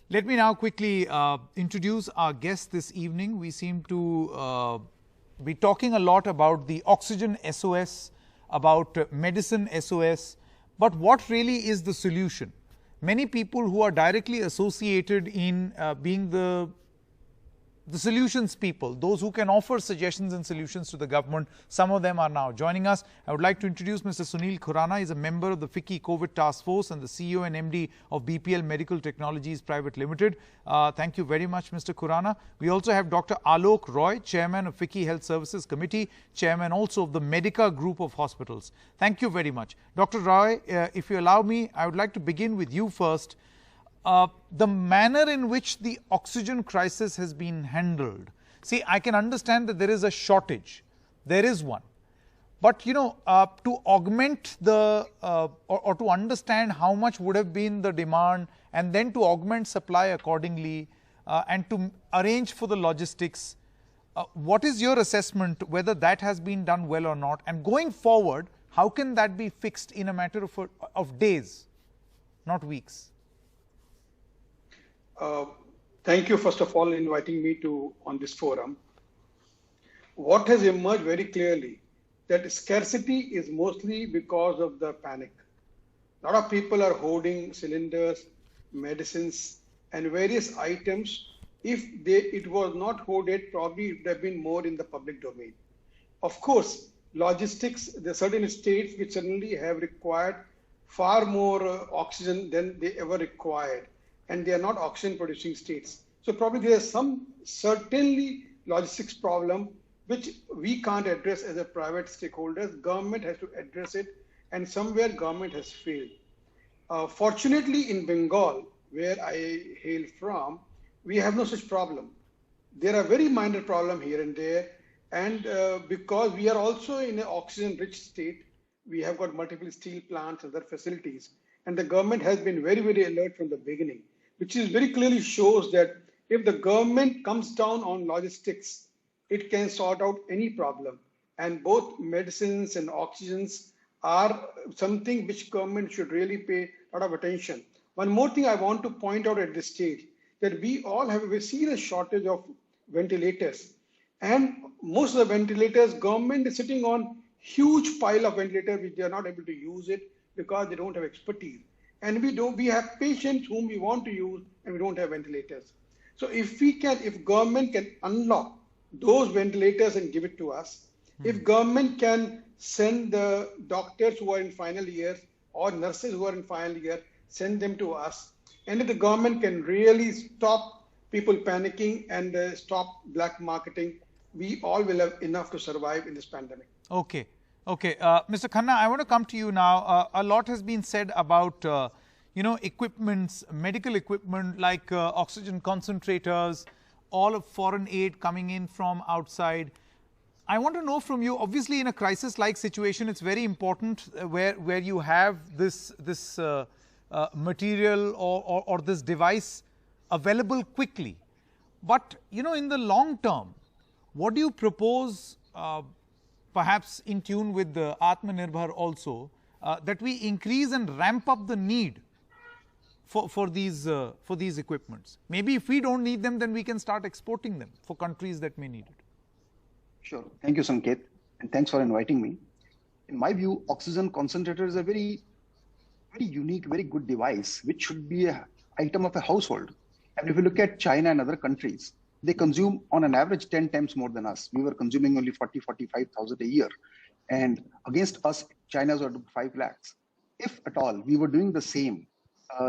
Let me now quickly introduce our guest this evening. We seem to be talking a lot about the oxygen SOS, about medicine SOS, but what really is the solution? Many people who are directly associated in being the solutions people, those who can offer suggestions and solutions to the government, some of them are now joining us. I would like to introduce Mr. Sunil Khurana. He is a member of the FICCI COVID Task Force and the CEO and MD of BPL Medical Technologies Private Limited. Thank you very much, Mr. Khurana. We also have Dr. Alok Roy, Chairman of FICCI Health Services Committee, Chairman also of the Medica Group of Hospitals. Thank you very much. Dr. Roy, if you allow me, I would like to begin with you first. The manner in which the oxygen crisis has been handled. See, I can understand that there is a shortage. There is one. But, you know, to augment the, or to understand how much would have been the demand and then to augment supply accordingly and to arrange for the logistics, what is your assessment whether that has been done well or not? And going forward, how can that be fixed in a matter of days, not weeks? Thank you, first of all, inviting me on this forum. What has emerged very clearly that scarcity is mostly because of the panic. A lot of people are hoarding cylinders, medicines, and various items. If it was not hoarded, probably it would have been more in the public domain. Of course, logistics, there are certain states which suddenly have required far more oxygen than they ever required. And they are not oxygen producing states. So probably there is some certainly logistics problem which we can't address as a private stakeholders. Government has to address it, and somewhere government has failed. Fortunately, in Bengal, where I hail from, we have no such problem. There are very minor problem here and there, and because we are also in an oxygen-rich state, we have got multiple steel plants and other facilities, and the government has been very, very alert from the beginning, which is very clearly shows that if the government comes down on logistics, it can sort out any problem. And both medicines and oxygens are something which government should really pay a lot of attention. One more thing I want to point out at this stage, that we've seen a shortage of ventilators. And most of the ventilators, government is sitting on huge pile of ventilators which they are not able to use it because they don't have expertise. And we have patients whom we want to use and we don't have ventilators. So if government can unlock those ventilators and give it to us, if government can send the doctors who are in final years or nurses who are in final year, send them to us. And if the government can really stop people panicking and stop black marketing, we all will have enough to survive in this pandemic. Okay. Okay, Mr. Khanna, I want to come to you now. A lot has been said about, equipments, medical equipment like oxygen concentrators, all of foreign aid coming in from outside. I want to know from you, obviously in a crisis-like situation, it's very important where you have this material or this device available quickly. But, in the long term, what do you propose perhaps in tune with the Atmanirbhar also, that we increase and ramp up the need for these equipments. Maybe if we don't need them, then we can start exporting them for countries that may need it. Sure. Thank you, Sanket, and thanks for inviting me. In my view, oxygen concentrator is a very, very unique, very good device, which should be an item of a household. And if you look at China and other countries, they consume on an average 10 times more than us. We were consuming only 45,000 a year. And against us, China's are 5 lakhs. If at all we were doing the same,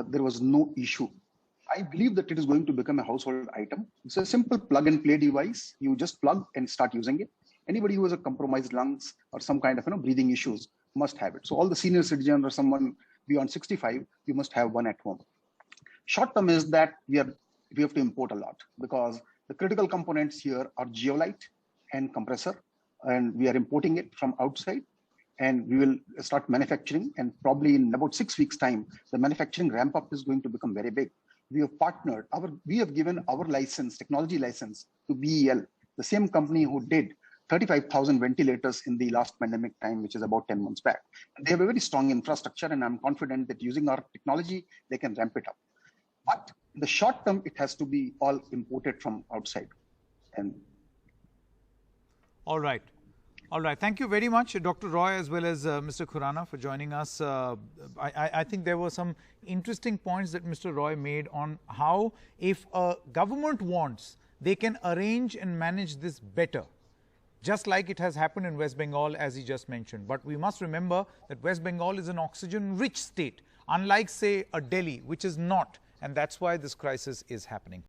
there was no issue. I believe that it is going to become a household item. It's a simple plug and play device. You just plug and start using it. Anybody who has a compromised lungs or some kind of breathing issues must have it. So all the senior citizens or someone beyond 65, you must have one at home. Short term is that we have to import a lot because the critical components here are zeolite and compressor, and we are importing it from outside, and we will start manufacturing, and probably in about 6 weeks time, the manufacturing ramp up is going to become very big. We have partnered, we have given our license, technology license to BEL, the same company who did 35,000 ventilators in the last pandemic time, which is about 10 months back. And they have a very strong infrastructure, and I'm confident that using our technology, they can ramp it up. But In the short term, it has to be all imported from outside. And all right. All right. Thank you very much, Dr. Roy, as well as Mr. Khurana, for joining us. I think there were some interesting points that Mr. Roy made on how, if a government wants, they can arrange and manage this better, just like it has happened in West Bengal, as he just mentioned. But we must remember that West Bengal is an oxygen-rich state, unlike, say, a Delhi, which is not. And that's why this crisis is happening.